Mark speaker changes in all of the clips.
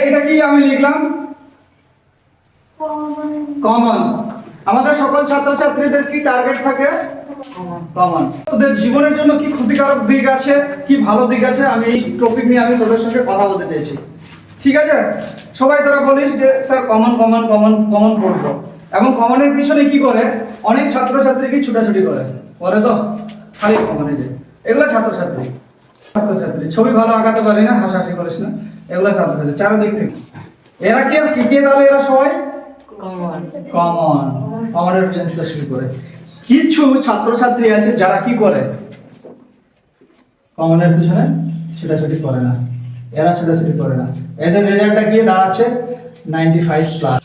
Speaker 1: এটা কি আমি লিখলাম কমন। আমাদের সকল ছাত্রছাত্রীদের কি টার্গেট থাকে? কমন। তোদের জীবনের জন্য কি ক্ষতিকারক দিক আছে, কি ভালো দিক আছে, আমি এই টপিক নিয়ে আমি তোদের সঙ্গে কথা বলতে চাইছি। ঠিক আছে, সবাই তোরা বলিস যে sir common common common common পড়বো, এবং কমনের পিছনে কি করে অনেক ছাত্রছাত্রী কি ছুটাছুটি করে তো খালি কমনে যায়। এগুলো ছাত্রছাত্রী ছাত্রছাত্রী ছবি ভালো আঁকাতে পারি না, হাসাহাসি করিস না, এগুলো ছাত্রছাত্রী চারিদিক থেকে। এরা কি তাহলে এরা সবাই কমন কমনের পিছনে ছুটাছুটি করে। কিছু ছাত্রছাত্রী আছে যারা কি করে কমনের পিছনে ছুটাছুটি করে না, এরা ছুটাছুটি করে না, এদের রেজাল্টটা গিয়ে দাঁড়াচ্ছে 95+।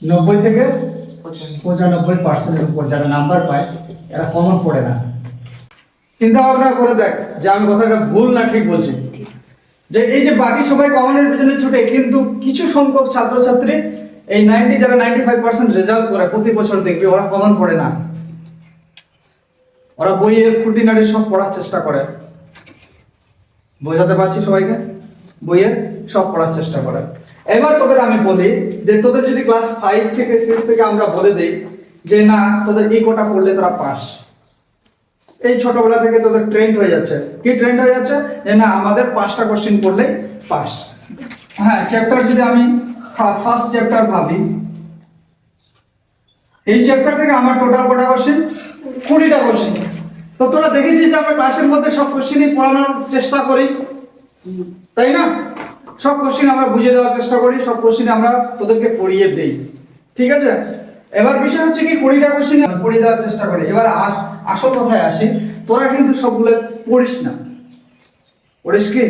Speaker 1: 90 থেকে 95% উপর যারা নাম্বার পায় এরা কমন পড়ে না। চিন্তা ভাবনা করে দেখ যে আমি কথাটা ভুল না ঠিক বলছি, যে এই যে বাকি সবাই কমনের পিছনে ছুটে, কিন্তু কিছু সংখ্যক ছাত্রছাত্রী এই 90 যারা 95% রেজাল্ট করে প্রতি বছর দেখবি ওরা কমন পড়ে না। ওরা বইয়ের খুঁটিনাটি সব পড়ার চেষ্টা করে, বোঝাতে পারছি সবাইকে, বইয়ের সব পড়ার চেষ্টা করে। এবার তোদের আমি বলি যে তোদের যদি ক্লাস 5 থেকে 6 থেকে আমরা বলে দেই যে না তোদের এই কোটা পড়লে তোরা পাস, এই ছোটবেলা থেকে তোদের ট্রেন্ড হয়ে যাচ্ছে, কি ট্রেন্ড হয়ে যাচ্ছে যে না আমাদের 5টা কোশ্চেন পড়লেই পাস। হ্যাঁ, চ্যাপ্টার যদি আমি ফার্স্ট চ্যাপ্টার ভাবি, এই চ্যাপ্টার থেকে আমার টোটাল কোটা কোশ্চেন 20টা কোশ্চেন। তো তোরা দেখেছিস যে আমরা ক্লাসের মধ্যে সব কোশ্চেনই পড়ানোর চেষ্টা করি, তাই না? সব কোশ্চেন আমরা বুঝিয়ে দেওয়ার চেষ্টা করি, সব কোশ্চেন আমরা তোদেরকে পড়িয়ে দেই, ঠিক আছে? এবার বিষয় হচ্ছে কি 20টা কোশ্চেন পড়িয়ে দেওয়ার চেষ্টা করি। এবার আসল কথায় আসি, তোরা কিন্তু সবগুলো পড়িস না। পড়িস কি?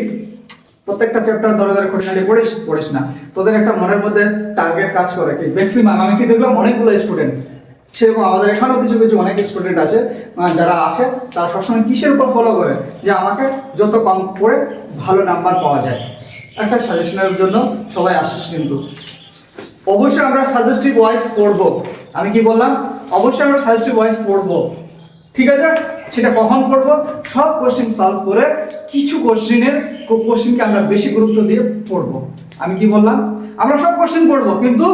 Speaker 1: প্রত্যেকটা চ্যাপ্টার ধরে ধরে খুঁটিনাটি পড়িস না। তোদের একটা মনের মধ্যে টার্গেট কাজ করে কি ম্যাক্সিমাম, আমি কি দেখলাম অনেকগুলো স্টুডেন্ট, সেরকম আমাদের এখানেও কিছু কিছু অনেক স্টুডেন্ট আছে যারা আছে, তারা সবসময় কিসের উপর ফলো করে যে আমাকে যত কম পড়ে ভালো নাম্বার পাওয়া যায়। একটা সাজেশনের জন্য সবাই আসিস, কিন্তু অবশ্যই আমরা সাজেস্টিভ ওয়াইজ পড়বো। আমি কি বললাম? অবশ্যই আমরা সাজেস্টিভ ওয়াইজ পড়বো, ঠিক আছে? সেটা কখন পড়বো? সব কোশ্চেন সলভ করে কিছু কোশ্চেনকে আমরা বেশি গুরুত্ব দিয়ে পড়বো। আমি কি বললাম? আমরা সব কোশ্চেন পড়বো, কিন্তু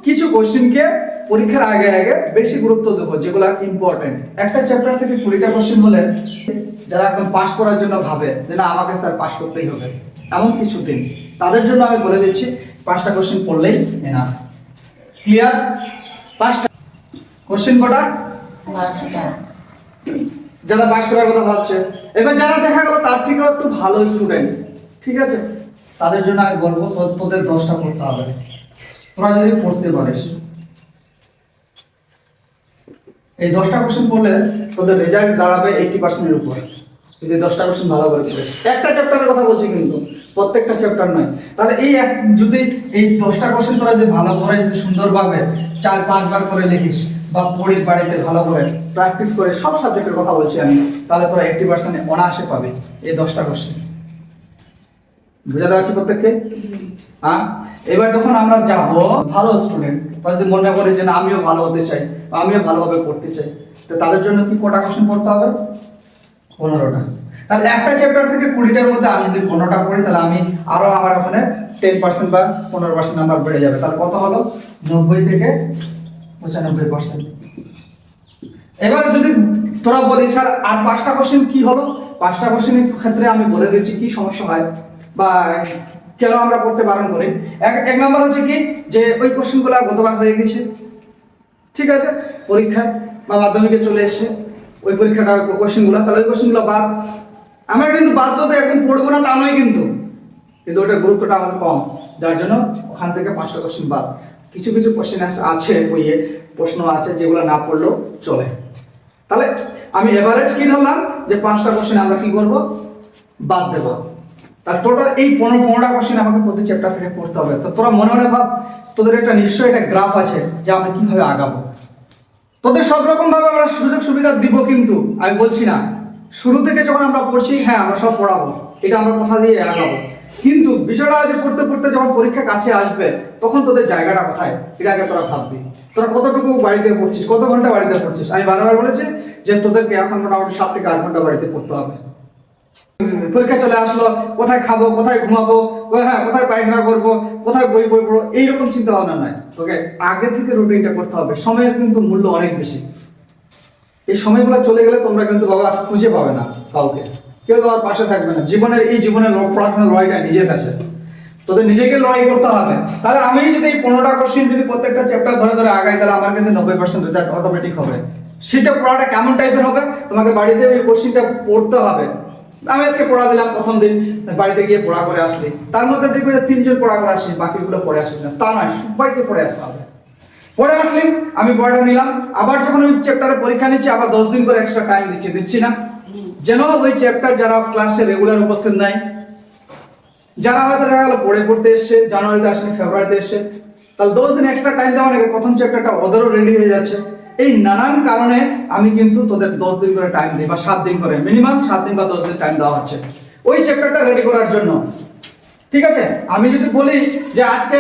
Speaker 1: কিছু কোশ্চেনকে পরীক্ষার আগে আগে বেশি গুরুত্ব দেবো, যেগুলো ইম্পর্টেন্ট। একটা চ্যাপ্টার থেকে 20টা কোশ্চেন হলে যারা একদম পাস করার জন্য ভাবে যে না আমাকে স্যার পাস করতেই হবে, এমন কিছু দিন তাদের জন্য আমি বলে দিচ্ছি 5টা কোশ্চেন পড়লেই এনাফ। ক্লিয়ার? 5টা কোশ্চেন কটা?
Speaker 2: 5টা।
Speaker 1: যারা পাস করার কথা ভাবছে, এবার যারা দেখা গেল তার থেকেও একটু ভালো স্টুডেন্ট, ঠিক আছে, তাদের জন্য আমি বলবো তোদের 10টা পড়তে হবে। তোরা যদি পড়তে পারিস, এই 10টা কোশ্চেন পড়লে তোদের রেজাল্ট দাঁড়াবে 80% এর উপর, যদি 10টা কোশ্চেন ভালো করে পড়িস। একটা চ্যাপ্টারের কথা বলছি, কিন্তু প্রত্যেকটা চ্যাপ্টার নয়। তাহলে যদি এই 10টা কোশ্চেন তোরা যদি ভালো করে যদি সুন্দরভাবে 4-5 বার করে লিখিস বা পড়িস বাড়িতে ভালো করে প্র্যাকটিস করে, সব সাবজেক্টের কথা বলছি আমি, তাহলে তোরা 80% অনায়াসে পাবে এই 10টা কোশ্চেন। বুঝাতে পারছি প্রত্যেককে? হ্যাঁ, এবার যখন আমরা যাব ভালো স্টুডেন্ট, তারা যদি মনে করে যে না আমিও ভালো হতে চাই বা আমিও ভালোভাবে পড়তে চাই, তো তাদের জন্য কি কটা কোশ্চেন পড়তে হবে? 15টা। তাহলে একটা চ্যাপ্টার থেকে 20টার মধ্যে আমি যদি 15টা পড়ি, তাহলে আমি আরো আমার ওখানে 10% বা 15% নাম্বার বেড়ে যাবে। তার কত হলো? 90 থেকে 95%। এবার যদি তোরা বলিস স্যার আর 5টা কোশ্চেন কি হলো? 5টা কোশ্চেনের ক্ষেত্রে আমি বলে দিচ্ছি কি সমস্যা হয় বা কেন আমরা পড়তে বারণ করি। এক নাম্বার হচ্ছে কি যে ওই কোশ্চেনগুলো গতবার হয়ে গেছে, ঠিক আছে, পরীক্ষায় বা মাধ্যমিকে চলে এসে ওই পরীক্ষাটা কোশ্চেনগুলো, তাহলে ওই কোশ্চেনগুলো বাদ। আমরা কিন্তু বাদ বলতে একদম পড়বো না তা নয়, কিন্তু ওটার গুরুত্বটা আমাদের কম, যার জন্য ওখান থেকে 5টা কোশ্চেন বাদ। কিছু কিছু কোশ্চেন আছে বইয়ে, প্রশ্ন আছে যেগুলো না পড়লেও চলে। তাহলে আমি এভারেজ কি ধরলাম যে 5টা কোশ্চেন আমরা কি করবো? বাদ দেবো। তার টোটাল এই 15টা কোশ্চেন আমাকে প্রতি চ্যাপ্টার থেকে পড়তে হবে। তো তোরা মনে মনে ভাব, তোদের একটা নিশ্চয়ই একটা গ্রাফ আছে যে আমরা কিভাবে আগাবো। তোদের সব রকম ভাবে আমরা সুযোগ সুবিধা দিব, কিন্তু আমি বলছি না শুরু থেকে যখন আমরা পড়ছি হ্যাঁ আমরা সব পড়াবো, এটা আমরা কথা দিয়ে আগাবো, কিন্তু বিষয়টা আছে পড়তে পড়তে যখন পরীক্ষা কাছে আসবে তখন তোদের জায়গাটা কোথায় এটা আগে তোরা ভাববি। তোরা কতটুকু বাড়িতে পড়ছিস, কত ঘন্টা বাড়িতে পড়ছিস? আমি বারবার বলেছি যে তোদেরকে এখন মোটামুটি 7 থেকে 8 ঘন্টা বাড়িতে পড়তে হবে। পরীক্ষা চলে আসলো, কোথায় খাবো, কোথায় ঘুমাবো, হ্যাঁ কোথায় পায়খানা করবো, কোথায় বই পড়বো, এইরকম চিন্তা ভাবনা নয়। তোকে আগে থেকে রুটিনটা করতে হবে। সময়ের কিন্তু মূল্য অনেক বেশি। এই সময়গুলো চলে গেলে তোমরা কিন্তু বাবা খুঁজে পাবে না কাউকে, কেউ তোমার পাশে থাকবে না। জীবনের পড়াশোনার লড়াইটা নিজের কাছে, তোদের নিজেকে লড়াই করতে হবে। তাহলে আমি যদি এই 15টা কোশ্চেন যদি প্রত্যেকটা চ্যাপ্টার ধরে ধরে আগাই, তাহলে আমার কিন্তু 90% রেজাল্ট অটোমেটিক হবে। সেটা পড়াটা কেমন টাইপের হবে, তোমাকে বাড়িতে ওই কোশ্চেনটা পড়তে হবে। আমি আজকে পড়া দিলাম প্রথম দিন, বাড়িতে গিয়ে পড়া করে আসলি, তার মধ্যে দেখবে যে 3 জন পড়া করে আসলি, বাকিগুলো পড়ে আসিস না, তা নয়, সবাইকে পড়ে আসতে হবে। পড়ে আসলি, আমি পড়াটা নিলাম, আবার যখন ওই চ্যাপ্টারে পরীক্ষা নিচ্ছি, আবার 10 দিন করে এক্সট্রা টাইম দিচ্ছি না, যেন ওই চ্যাপ্টার যারা ক্লাসে রেগুলার উপস্থিত নাই, যারা হয়তো দেখা গেল পড়তে এসছে, জানুয়ারিতে আসেনি, ফেব্রুয়ারিতে এসছে, তাহলে 10 দিন এক্সট্রা টাইম দেওয়া নাকি প্রথম চ্যাপ্টারটা ওদেরও রেডি হয়ে যাচ্ছে। এই নানান কারণে আমি কিন্তু তোদের 10 দিন করে টাইম দিই, বা 7 দিন করে, মিনিমাম 7 দিন বা 10 দিন টাইম দেওয়া হচ্ছে ওই চ্যাপ্টারটা রেডি করার জন্য। ঠিক আছে, আমি যদি বলি যে আজকে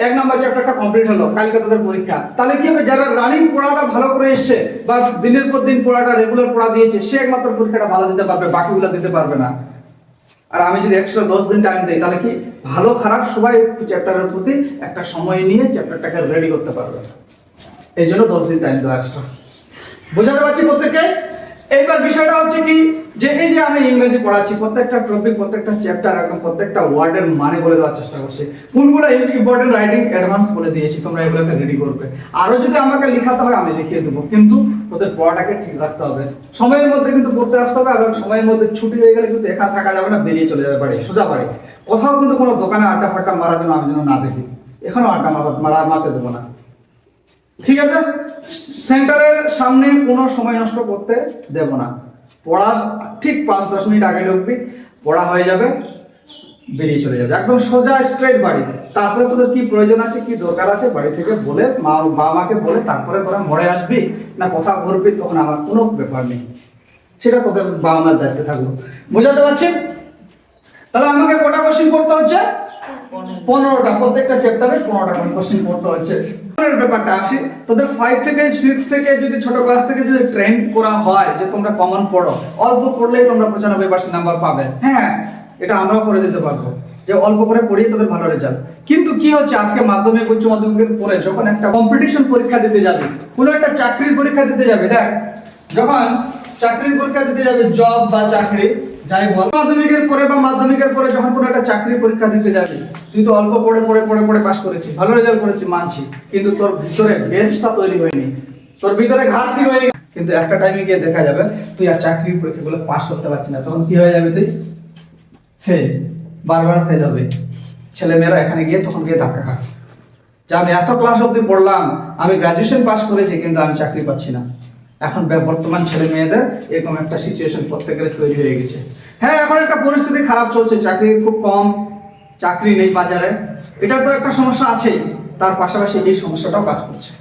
Speaker 1: 1 নম্বর চ্যাপ্টারটা কমপ্লিট হলো, কালকে তোদের পরীক্ষা, তাহলে কি হবে, যারা রানিং পড়াটা ভালো করে এসছে বা দিনের পর দিন পড়াটা রেগুলার পড়া দিয়েছে, সে একমাত্র পরীক্ষাটা ভালো দিতে পারবে, বাকিগুলো দিতে পারবে না। আর আমি যদি এক্সট্রা 10 দিন টাইম দিই, তাহলে কি ভালো খারাপ সবাই চ্যাপ্টারের প্রতি একটা সময় নিয়ে চ্যাপ্টারটাকে রেডি করতে পারবে। এই জন্য 10 দিন টাইম দেওয়া এক্সট্রা। বোঝাতে পারছি প্রত্যেককে? এইবার বিষয়টা হচ্ছে কি, যে এই যে আমি ইংরেজি পড়াচ্ছি, প্রত্যেকটা টপিক, প্রত্যেকটা চ্যাপ্টার, একদম প্রত্যেকটা ওয়ার্ডের মানে বলে দেওয়ার চেষ্টা করছি, কোনগুলো ইম্পর্টেন্ট রাইটিং অ্যাডভান্স বলে দিয়েছি, তোমরা এগুলোকে রেডি করবে। আরো যদি আমাকে লেখাতে হয় আমি লিখিয়ে দেবো, কিন্তু তোদের পড়াটাকে ঠিক রাখতে হবে। সময়ের মধ্যে কিন্তু পড়তে আসতে হবে, এবং সময়ের মধ্যে ছুটি হয়ে গেলে কিন্তু একা থাকা যাবে না, বেরিয়ে চলে যাবে বাড়ি, সোজা বাড়ি। কোথাও কিন্তু কোনো দোকানে আড্ডা ফাড্ডা মারার জন্য আমি যেন না দেখি, এখনো আড্ডা মারতে দেবো না। ঠিক আছে, সেন্টারের সামনে কোনো সময় নষ্ট করতে দেব না। পড়ার ঠিক 5-10 মিনিট আগে ঢুকবি, পড়া হয়ে যাবে, বেরিয়ে চলে যাবে, একদম সোজা স্ট্রেট বাড়ি। তারপরে তোদের কি প্রয়োজন আছে, কি দরকার আছে, বাড়ি থেকে বলে বাবা মাকে বলে তারপরে তোরা মরে আসবি না কোথাও ঘুরবি, তখন আমার কোনো ব্যাপার নেই, সেটা তোদের বাবা মার দায়িত্বে থাকলো। বুঝাতে পারছি? তাহলে আমাকে কটা কোশ্চেন পড়তে হচ্ছে? 15টা, প্রত্যেকটা চ্যাপ্টারে 15টা করে কোশ্চেন পড়তে হচ্ছে। ব্যাপারটা আসি, তোদের 5 থেকে 6 থেকে যদি ছোট ক্লাস থেকে যদি ট্রেন করা হয় যে তোমরা কমন পড়ো, অল্প পড়লেই তোমরা 95% নাম্বার পাবে, হ্যাঁ এটা আমরাও করে দিতে পারবো, যে অল্প করে পড়িয়ে তোদের ভালো রেজাল্ট। কিন্তু কি হচ্ছে, আজকে মাধ্যমিক, উচ্চ মাধ্যমিকের পরে যখন একটা কম্পিটিশন পরীক্ষা দিতে যাবে, কোনো একটা চাকরির পরীক্ষা দিতে যাবে, দেখ যখন চাকরির পরীক্ষা দিতে যাবে, জব বা চাকরি যাই বল, মাধ্যমিকের পরে বা মাধ্যমিকের পরে যখন কোনো একটা চাকরির পরীক্ষা দিতে যাবি, তুই তো অল্প পড়ে পাস করেছিস, ভালো রেজাল্ট করেছিস, মানছি, কিন্তু তোর ভিতরে বেসটা তৈরি হয়নি, তোর ভিতরে ঘাটতি রয়ে গেছে। কিন্তু একটা টাইমে গিয়ে দেখা যাবে তুই আর চাকরির পরীক্ষাগুলো পাস করতে পারছিস না, তখন কি হয়ে যাবে, তুই ফেল, বারবার ফেল হবে। ছেলেমেয়েরা এখানে গিয়ে তখন গিয়ে ধাক্কা খায় যে আমি এত ক্লাস অবধি পড়লাম, আমি গ্রাজুয়েশন পাস করেছি, কিন্তু আমি চাকরি পাচ্ছি না। এখন বর্তমান ছেলে মেয়েদের এরকম একটা সিচুয়েশন প্রত্যেকের তৈরি হয়ে গেছে। হ্যাঁ, এখন একটা পরিস্থিতি খারাপ চলছে, চাকরি খুব কম, চাকরি নেই বাজারে, এটা তো একটা সমস্যা আছেই, তার পাশাপাশি এই সমস্যাটাও কাজ করছে।